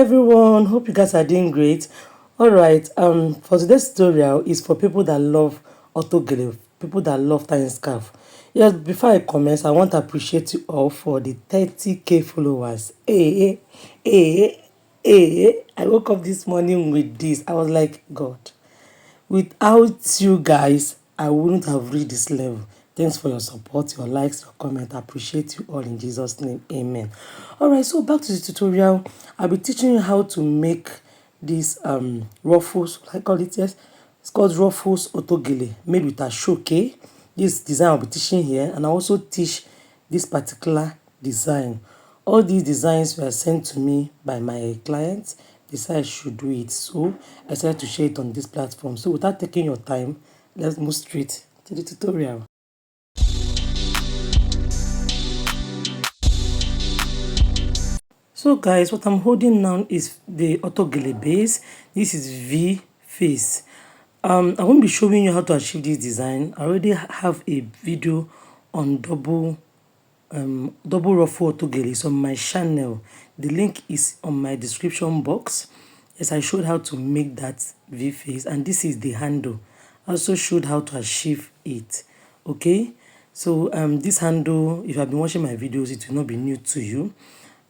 everyone, hope you guys are doing great. All right, for today's tutorial is for people that love Autogele, people that love tying scarf. Yes, before I commence, I want to appreciate you all for the 30k followers. I woke up this morning with this. I was like, God, without you guys, I wouldn't have reached this level. Thanks for your support, your likes, your comment. I appreciate you all in Jesus' name. Amen. Alright, so back to the tutorial. I'll be teaching you how to make these ruffles. I call it, yes. It's called Ruffles Autogele, made with Asooke. This design I'll be teaching here, and I also teach this particular design. All these designs were sent to me by my clients. They said I should do it, so I decided to share it on this platform. So without taking your time, let's move straight to the tutorial. So guys, what I'm holding now is the Autogele Base. This is V face. I won't be showing you how to achieve this design. I already have a video on double ruffle Autogele. It's on my channel. The link is on my description box. Yes, I showed how to make that V face, and this is the handle. I also showed how to achieve it. Okay, so this handle, if you have been watching my videos, it will not be new to you.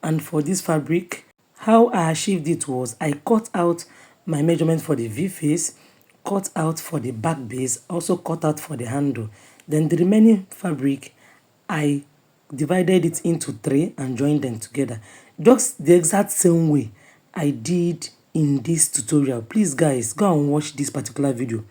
And for this fabric, how I achieved it was I cut out my measurement for the V face, cut out for the back base, also cut out for the handle. Then the remaining fabric, I divided it into 3 and joined them together. Just the exact same way I did in this tutorial. Please guys, go and watch this particular video.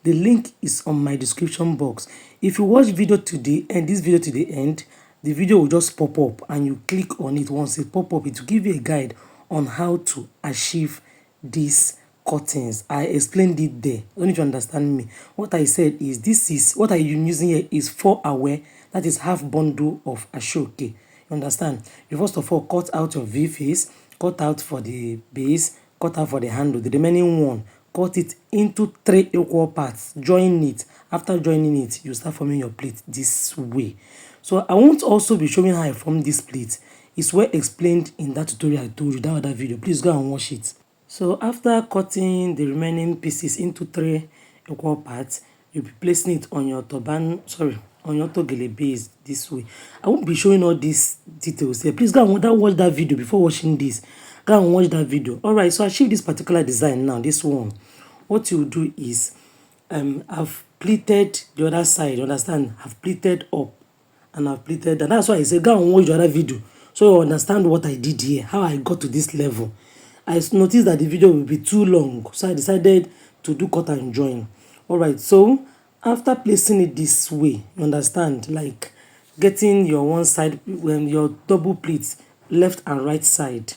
The link is on my description box. If you watch video to the end, this video to the end, the video will just pop up and you click on it. Once it pop up, it will give you a guide on how to achieve these cuttings. I explained it there. I don't know if you understand me. What I said is this is what I'm using here is 4 aware. That is half bundle of Asooke. You understand? You first of all cut out your V face, cut out for the base, cut out for the handle. The remaining one, cut it into 3 equal parts. Join it. After joining it, you start forming your pleat this way. So I won't also be showing how I form this pleat. It's well explained in that tutorial I told you, that other video. Please go and watch it. So after cutting the remaining pieces into 3 equal parts, you'll be placing it on your turban, on your Autogele base this way. I won't be showing all these details here. Please go and watch that video before watching this. Go and watch that video. Alright, so I achieved this particular design now, this one. What you do is, I've pleated the other side, you understand? I've pleated up and I've pleated down. That's why I said go and watch the other video so you understand what I did here, how I got to this level. I noticed that the video will be too long, so I decided to do cut and join. Alright, so after placing it this way, you understand, like getting your one side, when your double pleats, left and right side,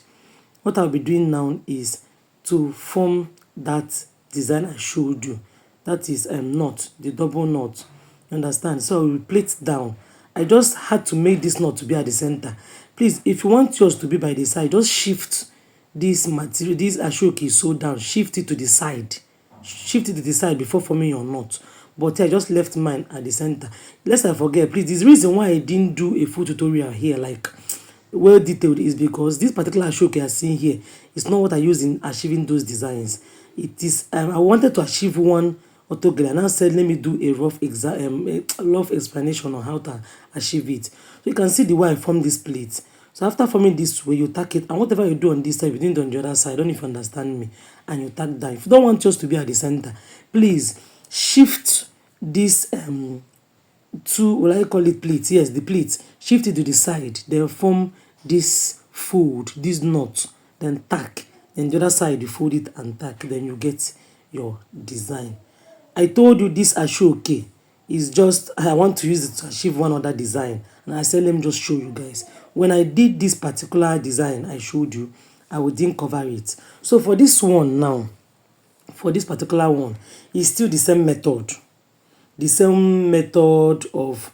what I'll be doing now is to form that design I showed you. That is knot, the double knot. You understand? So I will plait down. I just had to make this knot to be at the center. Please, if you want yours to be by the side, just shift this material, this Asooke sew down, shift it to the side. Shift it to the side before forming your knot. But I just left mine at the center. Lest I forget, please, this reason why I didn't do a full tutorial here, like well detailed, is because this particular Asooke you are seeing here is not what I use in achieving those designs. It is I wanted to achieve one Autogele, and I said let me do a rough explanation on how to achieve it. So you can see the way I form this plate. So after forming this way, you tack it, and whatever you do on this side, you do it on the other side. I don't know if you understand me. And you tack down. If you don't want yours to be at the center, please shift this two, what I call it, pleats. Yes, the pleats. Shift it to the side. Then form this fold, this knot. Then tack. Then the other side, you fold it and tack. Then you get your design. I told you this Asooke is just, I want to use it to achieve one other design. And I said, let me just show you guys. When I did this particular design I showed you, I didn't cover it. So for this one now, for this particular one, it's still the same method. The same method of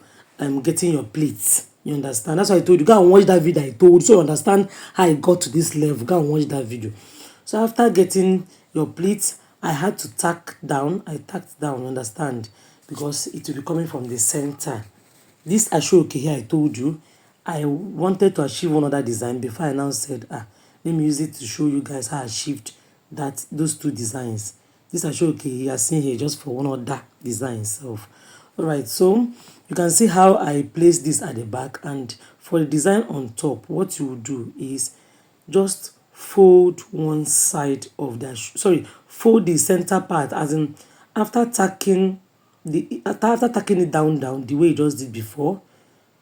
getting your pleats. You understand? That's why I told you, go and watch that video I told you, so you understand how I got to this level. Go and watch that video. So after getting your pleats, I had to tack down. I tacked down, understand? Because it will be coming from the center. This Asooke here, I told you, I wanted to achieve one other design before I now said, Let me use it to show you guys how I achieved those two designs. This Asooke you are seeing here just for one other design itself. Alright, so you can see how I place this at the back, and for the design on top, what you will do is just fold one side of the fold the center part, as in after tacking it down the way you just did before.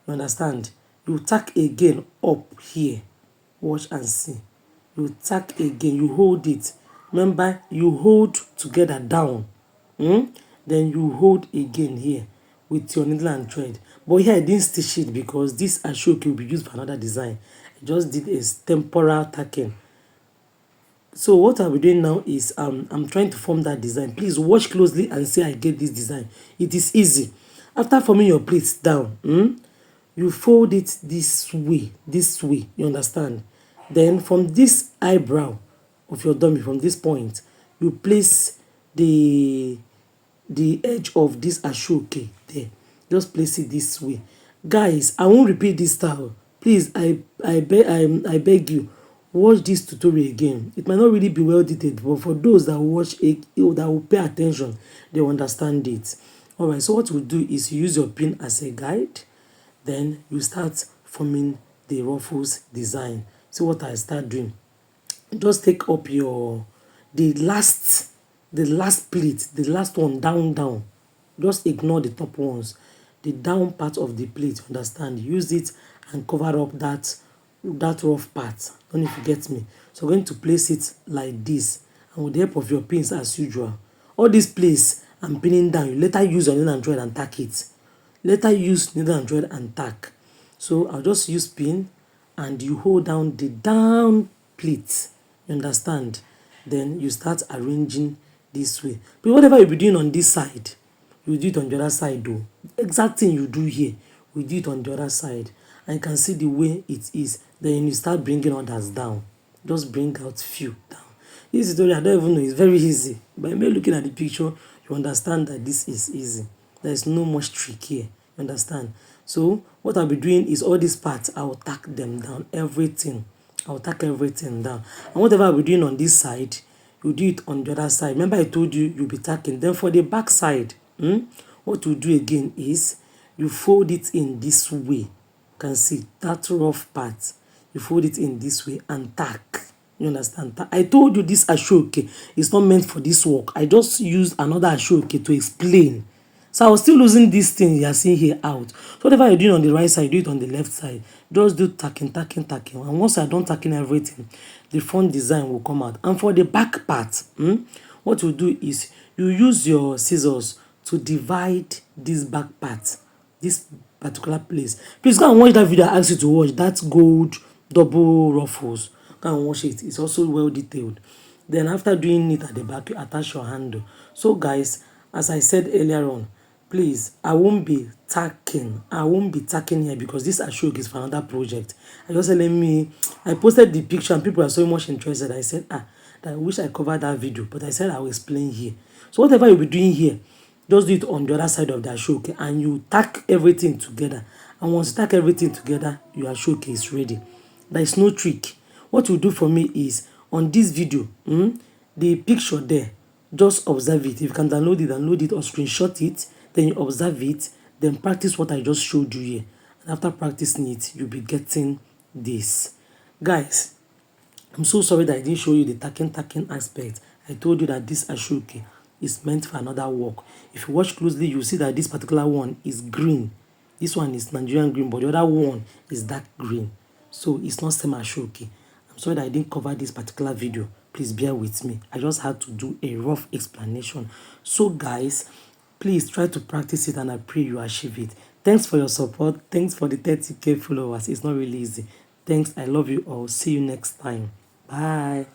You understand? You tack again up here. Watch and see. You tack again, you hold it. Remember, you hold together down. Then you hold again here with your needle and thread. But here I didn't stitch it because this Asooke will be used for another design. I just did a temporal tacking. So what I'll be doing now is I'm trying to form that design. Please watch closely and see I get this design. It is easy. After forming your plates down, you fold it this way, you understand? Then from this eyebrow of your dummy, from this point, you place the edge of this Asooke there. Just place it this way. Guys, I won't repeat this style. Please, I beg you, watch this tutorial again. It might not really be well detailed, but for those that watch it, that will pay attention, they will understand it. Alright, so what we'll do is you use your pin as a guide. Then you start forming the ruffles design. See what I start doing. Just take up the last plate, the last one down. Just ignore the top ones. The down part of the plate, understand? Use it and cover up that rough part. Don't know if you get me. So I'm going to place it like this, and with the help of your pins as usual. All this place I'm pinning down, you later use your needle and thread and tack it. Later use needle and thread and tack. So I'll just use pin, and you hold down the down plate. You understand? Then you start arranging this way. But whatever you'll be doing on this side, you do it on the other side though. Exact thing you do here, we do it on the other side. And you can see the way it is. Then you start bringing others down. Just bring out few down. This tutorial, I don't even know, it's very easy. By me looking at the picture, you understand that this is easy. There is no much trick here. You understand? So what I'll be doing is all these parts, I will tack them down. Everything. I will tack everything down. And whatever I'll be doing on this side, you do it on the other side. Remember I told you you'll be tacking. Then for the back side, what you do again is you fold it in this way. You can see that rough part. You fold it in this way and tack. You understand? I told you this Asooke is not meant for this work. I just used another Asooke to explain. So I was still losing this thing you are seeing here out. So whatever you're doing on the right side, do it on the left side. Just do tacking. And once you're done tacking everything, the front design will come out. And for the back part, what you do is you use your scissors to divide this back part, this particular place. Please go and watch that video I asked you to watch. That gold double ruffles. Go and watch it. It's also well detailed. Then after doing it at the back, you attach your handle. So guys, as I said earlier on, please, I won't be tacking here because this Asooke is for another project. I posted the picture and people are so much interested. I said, I wish I covered that video, but I said I will explain here. So whatever you'll be doing here, just do it on the other side of the Asooke, and you tack everything together. And once you tack everything together, your Asooke is ready. There is no trick. What you do for me is, on this video, the picture there, just observe it. If you can download it or screenshot it, then you observe it, then practice what I just showed you here. And after practicing it, you'll be getting this. Guys, I'm so sorry that I didn't show you the tacking aspect. I told you that this Asooke is meant for another work. If you watch closely, you'll see that this particular one is green. This one is Nigerian green, but the other one is dark green. So it's not same Asooke. I'm sorry that I didn't cover this particular video. Please bear with me. I just had to do a rough explanation. So guys, please try to practice it, and I pray you achieve it. Thanks for your support. Thanks for the 30K followers. It's not really easy. Thanks. I love you all. See you next time. Bye.